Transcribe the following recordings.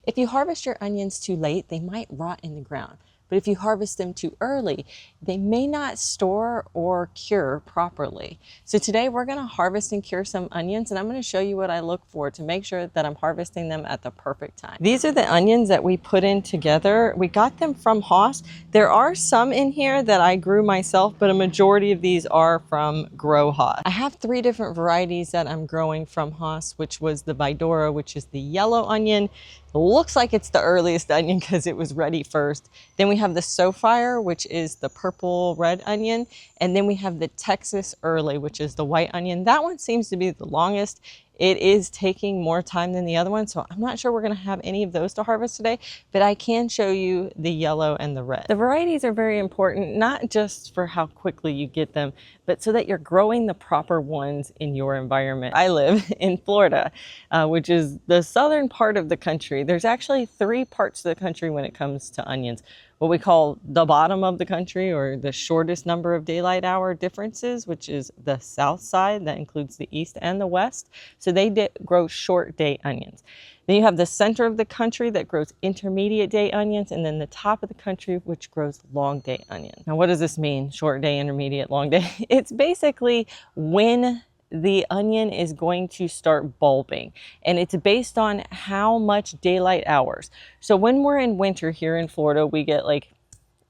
If you harvest your onions too late, they might rot in the ground. But if you harvest them too early, they may not store or cure properly. So today we're gonna harvest and cure some onions, and I'm gonna show you what I look for to make sure that I'm harvesting them at the perfect time. These are the onions that we put in together. We got them from Haas. There are some in here that I grew myself, but a majority of these are from Grow Haas. I have 3 different varieties that I'm growing from Haas, which was the Vidora, which is the yellow onion. It looks like it's the earliest onion because it was ready first. Then we have the Sofire, which is the purple red onion. And then we have the Texas Early, which is the white onion. That one seems to be the longest. It is taking more time than the other one, so I'm not sure we're gonna have any of those to harvest today, but I can show you the yellow and the red. The varieties are very important, not just for how quickly you get them, but so that you're growing the proper ones in your environment. I live in Florida, which is the southern part of the country. There's actually 3 parts of the country when it comes to onions. What we call the bottom of the country, or the shortest number of daylight hour differences, which is the south side. That includes the east and the west. So they grow short day onions. Then you have the center of the country that grows intermediate day onions, and then the top of the country, which grows long day onions. Now, what does this mean? Short day, intermediate, long day? It's basically when the onion is going to start bulbing, and it's based on how much daylight hours. So when we're in winter here in Florida, we get like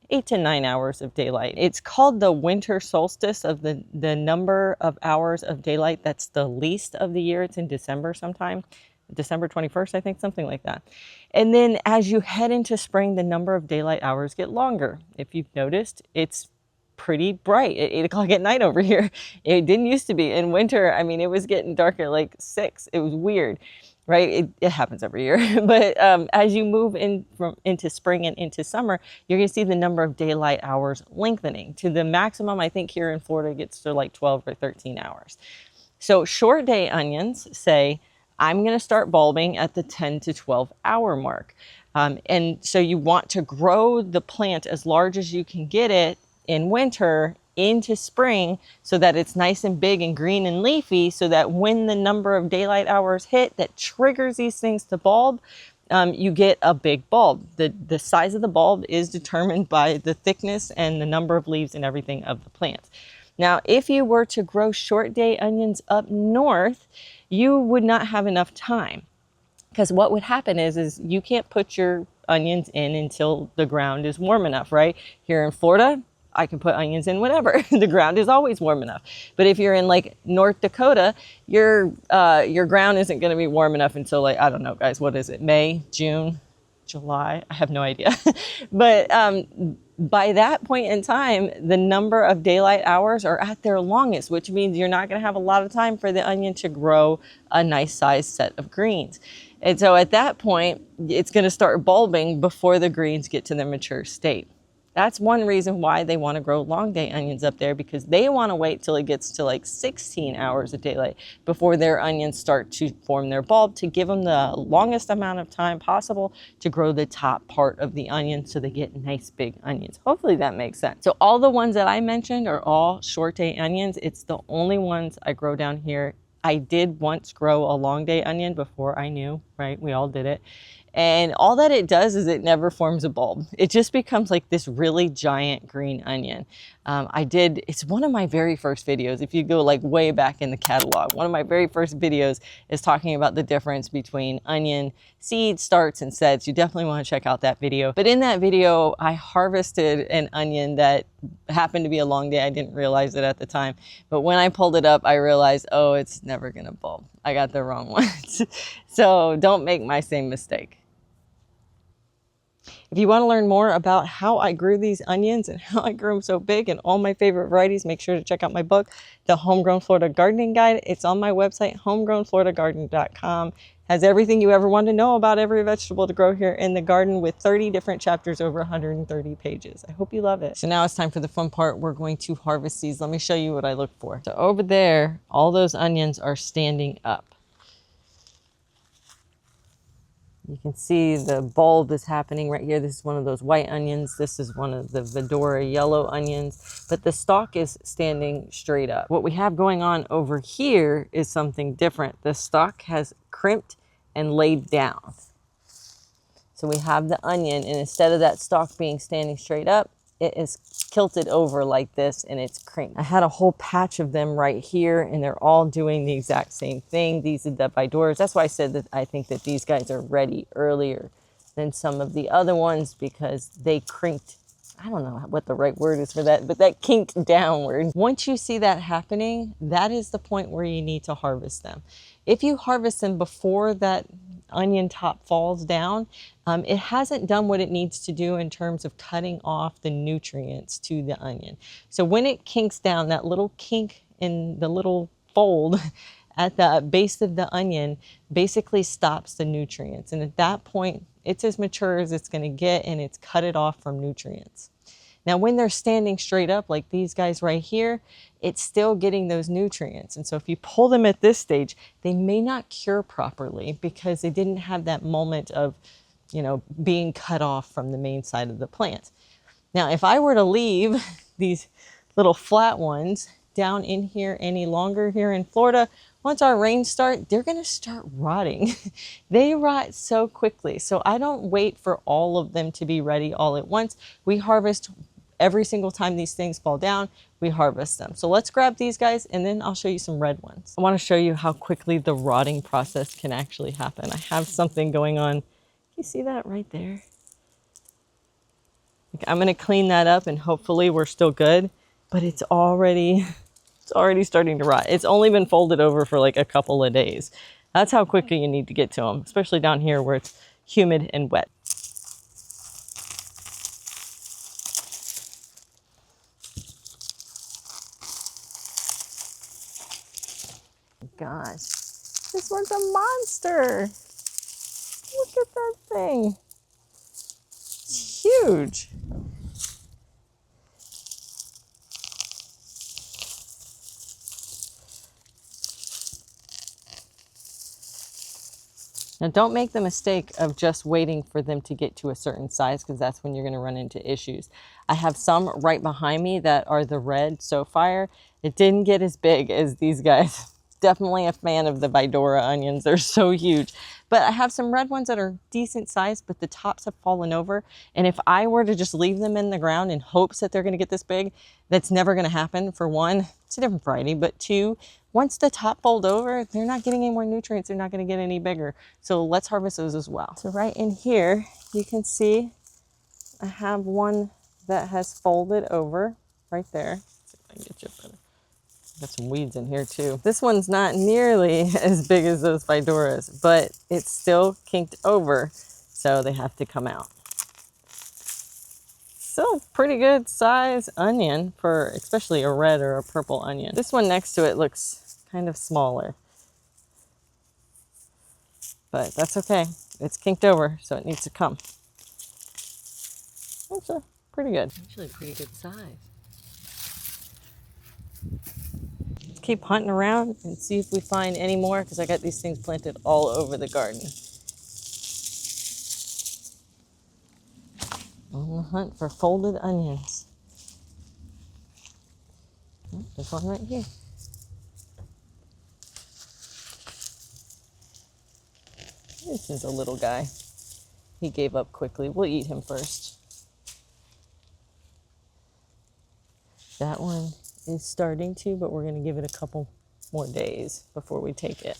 8 to 9 hours of daylight. It's called the winter solstice of the number of hours of daylight that's the least of the year. It's in December sometime. December 21st, I think, something like that. And then as you head into spring, the number of daylight hours get longer. If you've noticed, it's pretty bright at 8 o'clock at night over here. It didn't used to be. In winter, I mean, it was getting dark at like 6. It was weird, right? It happens every year. But as you move into spring and into summer, you're gonna see the number of daylight hours lengthening to the maximum. I think here in Florida gets to like 12 or 13 hours. So short day onions say, I'm gonna start bulbing at the 10 to 12 hour mark. And so you want to grow the plant as large as you can get it in winter into spring, so that it's nice and big and green and leafy, so that when the number of daylight hours hit that triggers these things to bulb, you get a big bulb. The size of the bulb is determined by the thickness and the number of leaves and everything of the plant. Now, if you were to grow short day onions up north, you would not have enough time, because what would happen is you can't put your onions in until the ground is warm enough, right? Here in Florida, I can put onions in whenever. The ground is always warm enough. But if you're in like North Dakota, your ground isn't going to be warm enough until like, I don't know, guys, what is it? May, June, July? I have no idea. But by that point in time, the number of daylight hours are at their longest, which means you're not going to have a lot of time for the onion to grow a nice sized set of greens. And so at that point, it's going to start bulbing before the greens get to their mature state. That's one reason why they want to grow long day onions up there, because they want to wait till it gets to like 16 hours of daylight before their onions start to form their bulb, to give them the longest amount of time possible to grow the top part of the onion so they get nice big onions. Hopefully that makes sense. So all the ones that I mentioned are all short day onions. It's the only ones I grow down here. I did once grow a long day onion before I knew, right? We all did it. And all that it does is it never forms a bulb. It just becomes like this really giant green onion. It's one of my very first videos. If you go like way back in the catalog, one of my very first videos is talking about the difference between onion seeds, starts, and sets. You definitely want to check out that video. But in that video, I harvested an onion that happened to be a long day. I didn't realize it at the time. But when I pulled it up, I realized, oh, it's never gonna bulb. I got the wrong ones. So don't make my same mistake. If you want to learn more about how I grew these onions and how I grew them so big and all my favorite varieties, make sure to check out my book, The Homegrown Florida Gardening Guide. It's on my website, homegrownfloridagarden.com. Has everything you ever want to know about every vegetable to grow here in the garden, with 30 different chapters over 130 pages. I hope you love it. So now it's time for the fun part. We're going to harvest these. Let me show you what I look for. So over there, all those onions are standing up. You can see the bulb is happening right here. This is one of those white onions. This is one of the Vidora yellow onions, but the stalk is standing straight up. What we have going on over here is something different. The stalk has crimped and laid down. So we have the onion, and instead of that stalk being standing straight up, it is kilted over like this and it's crinked. I had a whole patch of them right here, and they're all doing the exact same thing. These are the Vidoras. That's why I said that I think that these guys are ready earlier than some of the other ones, because they crinked. I don't know what the right word is for that, but that kinked downward. Once you see that happening, that is the point where you need to harvest them. If you harvest them before that onion top falls down, it hasn't done what it needs to do in terms of cutting off the nutrients to the onion. So when it kinks down, that little kink in the little fold at the base of the onion basically stops the nutrients. And at that point, it's as mature as it's going to get, and it's cut it off from nutrients. Now, when they're standing straight up like these guys right here, it's still getting those nutrients. And so if you pull them at this stage, they may not cure properly because they didn't have that moment of, you know, being cut off from the main side of the plant. Now, if I were to leave these little flat ones down in here any longer here in Florida, once our rains start, they're going to start rotting. They rot so quickly. So I don't wait for all of them to be ready all at once. We harvest every single time these things fall down, we harvest them. So let's grab these guys, and then I'll show you some red ones. I want to show you how quickly the rotting process can actually happen. I have something going on. You see that right there? I'm going to clean that up, and hopefully we're still good, but it's already starting to rot. It's only been folded over for like a couple of days. That's how quickly you need to get to them, especially down here where it's humid and wet. Gosh, this one's a monster. Look at that thing. It's huge. Now, don't make the mistake of just waiting for them to get to a certain size, because that's when you're going to run into issues. I have some right behind me that are the red Sofire. It didn't get as big as these guys. Definitely a fan of the Vidora onions. They're so huge. But I have some red ones that are decent size, but the tops have fallen over. And if I were to just leave them in the ground in hopes that they're going to get this big, that's never going to happen. For one, it's a different variety, but two, once the top fold over, they're not getting any more nutrients. They're not going to get any bigger. So let's harvest those as well. So right in here, you can see I have one that has folded over right there. Let's see if I can get you better. Got some weeds in here too. This one's not nearly as big as those Vidoras, but it's still kinked over, so they have to come out. Still pretty good size onion for especially a red or a purple onion. This one next to it looks kind of smaller, but that's okay. It's kinked over, so it needs to come. That's pretty good. Actually pretty good size. Keep hunting around and see if we find any more, because I got these things planted all over the garden. On the hunt for folded onions. Oh, there's one right here. This is a little guy. He gave up quickly. We'll eat him first. That one is starting to, but we're going to give it a couple more days before we take it.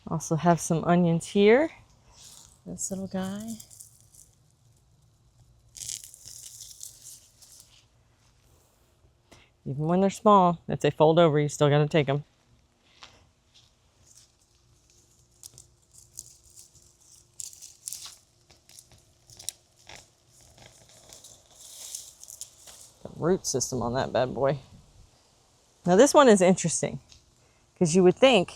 Also have some onions here. This little guy. Even when they're small, if they fold over, you still got to take them. Root system on that bad boy. Now this one is interesting, because you would think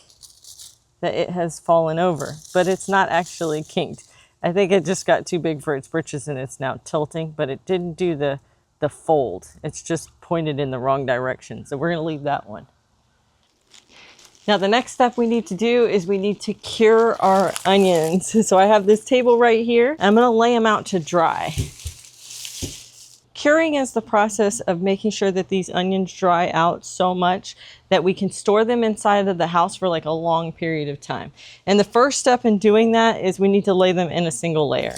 that it has fallen over, but it's not actually kinked. I think it just got too big for its britches and it's now tilting, but it didn't do the fold. It's just pointed in the wrong direction. So we're going to leave that one. Now the next step we need to do is we need to cure our onions. So I have this table right here. I'm going to lay them out to dry. Curing is the process of making sure that these onions dry out so much that we can store them inside of the house for like a long period of time. And the first step in doing that is we need to lay them in a single layer.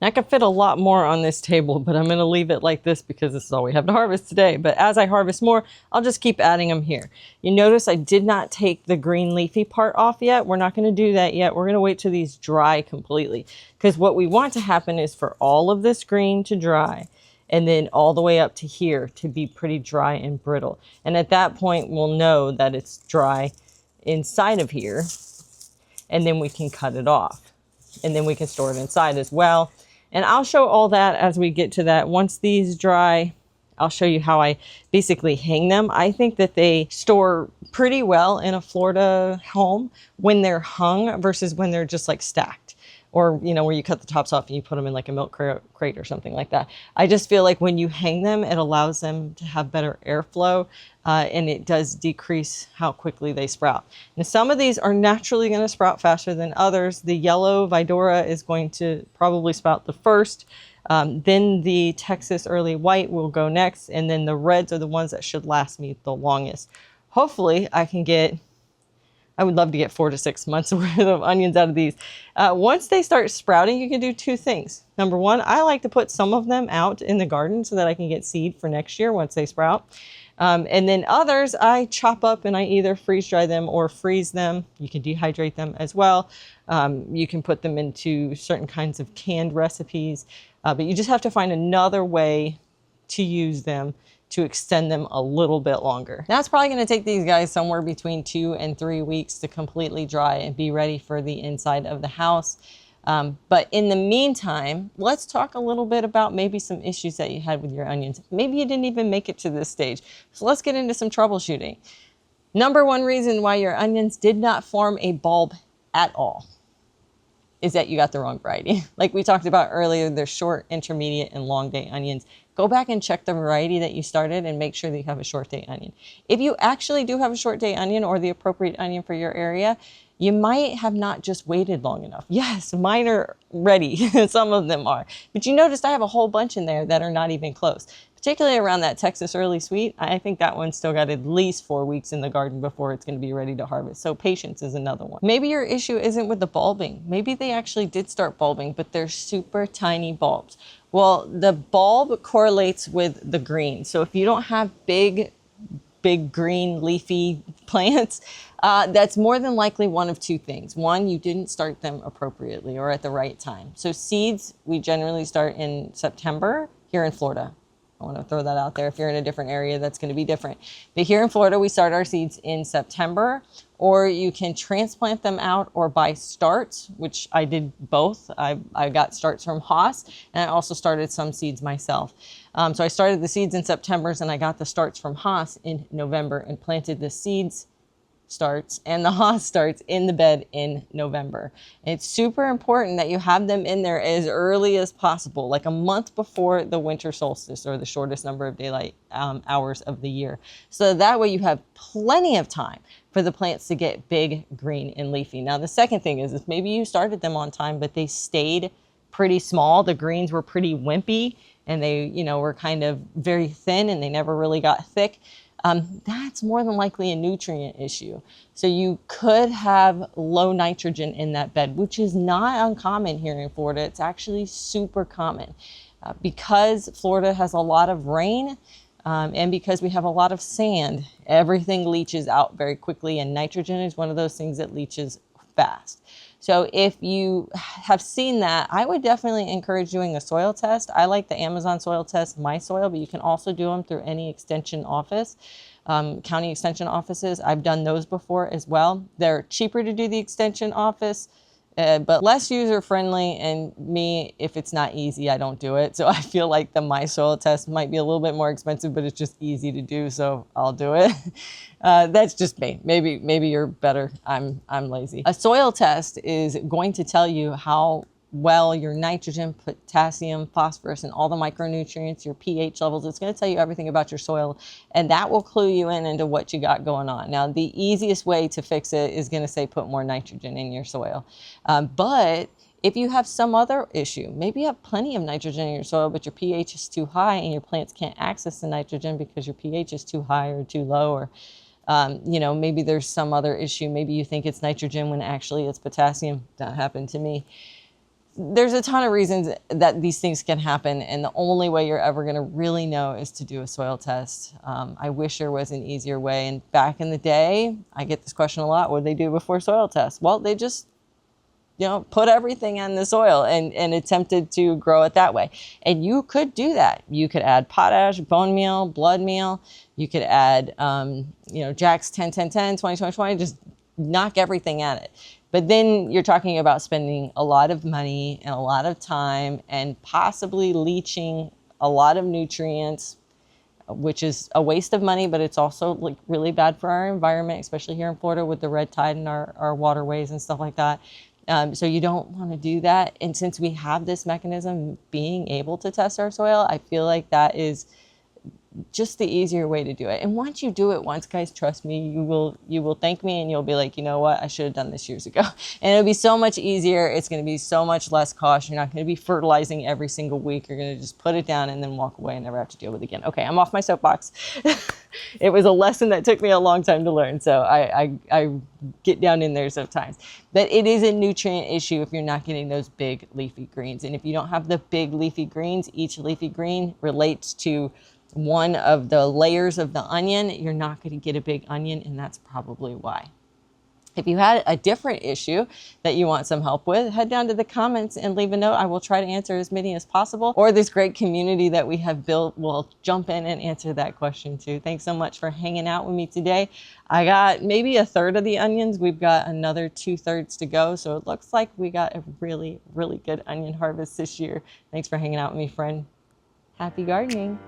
I could fit a lot more on this table, but I'm gonna leave it like this because this is all we have to harvest today. But as I harvest more, I'll just keep adding them here. You notice I did not take the green leafy part off yet. We're not gonna do that yet. We're gonna wait till these dry completely, because what we want to happen is for all of this green to dry and then all the way up to here to be pretty dry and brittle. And at that point, we'll know that it's dry inside of here, and then we can cut it off. And then we can store it inside as well. And I'll show all that as we get to that. Once these dry, I'll show you how I basically hang them. I think that they store pretty well in a Florida home when they're hung versus when they're just like stacked. Or, you know, where you cut the tops off and you put them in like a milk crate or something like that. I just feel like when you hang them, it allows them to have better airflow, and it does decrease how quickly they sprout. Now, some of these are naturally going to sprout faster than others. The yellow Vidora is going to probably sprout the first. Then the Texas early white will go next, and then the reds are the ones that should last me the longest. Hopefully I would love to get 4 to 6 months worth of onions out of these. Once they start sprouting, you can do two things. Number one, I like to put some of them out in the garden so that I can get seed for next year once they sprout. And then others, I chop up and I either freeze dry them or freeze them. You can dehydrate them as well. You can put them into certain kinds of canned recipes, but you just have to find another way to use them to extend them a little bit longer. Now it's probably gonna take these guys somewhere between 2 and 3 weeks to completely dry and be ready for the inside of the house. But in the meantime, let's talk a little bit about maybe some issues that you had with your onions. Maybe you didn't even make it to this stage. So let's get into some troubleshooting. Number one reason why your onions did not form a bulb at all is that you got the wrong variety. Like we talked about earlier, they're short, intermediate, and long day onions. Go back and check the variety that you started and make sure that you have a short day onion. If you actually do have a short day onion or the appropriate onion for your area, you might have not just waited long enough. Yes, mine are ready. Some of them are. But you noticed I have a whole bunch in there that are not even close. Particularly around that Texas early sweet, I think that one's still got at least 4 weeks in the garden before it's going to be ready to harvest. So patience is another one. Maybe your issue isn't with the bulbing. Maybe they actually did start bulbing, but they're super tiny bulbs. Well, the bulb correlates with the green. So if you don't have big green leafy plants, that's more than likely one of two things. One, you didn't start them appropriately or at the right time. So seeds, we generally start in September here in Florida. I want to throw that out there. If you're in a different area, that's going to be different. But here in Florida, we start our seeds in September, or you can transplant them out or buy starts, which I did both. I got starts from Haas, and I also started some seeds myself. So I started the seeds in September, and I got the starts from Haas in November and planted the seeds starts and the Haas starts in the bed in November. And it's super important that you have them in there as early as possible, like a month before the winter solstice, or the shortest number of daylight hours of the year. So that way you have plenty of time for the plants to get big, green, and leafy. Now the second thing is maybe you started them on time, but they stayed pretty small. The greens were pretty wimpy, and they, were kind of very thin, and they never really got thick. That's more than likely a nutrient issue. So you could have low nitrogen in that bed, which is not uncommon here in Florida. It's actually super common. Because Florida has a lot of rain, and because we have a lot of sand, everything leaches out very quickly, and nitrogen is one of those things that leaches fast. So if you have seen that, I would definitely encourage doing a soil test. I like the Amazon soil test, My Soil, but you can also do them through any extension office, county extension offices. I've done those before as well. They're cheaper to do the extension office but less user friendly, and me, if it's not easy, I don't do it. So I feel like the My Soil test might be a little bit more expensive, but it's just easy to do, so I'll do it. That's just me. Maybe you're better. I'm lazy. A soil test is going to tell you how well your nitrogen, potassium, phosphorus, and all the micronutrients, your pH levels. It's going to tell you everything about your soil, and that will clue you in into what you got going on. Now, the easiest way to fix it is going to say put more nitrogen in your soil. But if you have some other issue, maybe you have plenty of nitrogen in your soil, but your pH is too high and your plants can't access the nitrogen because your pH is too high or too low, or maybe there's some other issue. Maybe you think it's nitrogen when actually it's potassium. That happened to me. There's a ton of reasons that these things can happen, and the only way you're ever going to really know is to do a soil test. I wish there was an easier way. And back in the day, I get this question a lot: what do they do before soil tests? Well, they just put everything in the soil and attempted to grow it that way. And you could do that. You could add potash, bone meal, blood meal. You could add Jack's 10-10-10, 20-20-20, just knock everything at it. But then you're talking about spending a lot of money and a lot of time and possibly leaching a lot of nutrients, which is a waste of money, but it's also like really bad for our environment, especially here in Florida with the red tide in our waterways and stuff like that. So you don't want to do that. And since we have this mechanism being able to test our soil, I feel like that is just the easier way to do it. And once you do it once, guys, trust me, you will thank me, and you'll be like, you know what, I should have done this years ago. And it'll be so much easier. It's going to be so much less cost. You're not going to be fertilizing every single week. You're going to just put it down and then walk away and never have to deal with it again. Okay, I'm off my soapbox. It was a lesson that took me a long time to learn, so I get down in there sometimes. But it is a nutrient issue if you're not getting those big leafy greens. And if you don't have the big leafy greens, each leafy green relates to one of the layers of the onion. You're not going to get a big onion, and that's probably why. If you had a different issue that you want some help with, head down to the comments and leave a note. I will try to answer as many as possible. Or this great community that we have built will jump in and answer that question too. Thanks so much for hanging out with me today. I got maybe a third of the onions. We've got another 2/3 to go. So it looks like we got a really, really good onion harvest this year. Thanks for hanging out with me, friend. Happy gardening.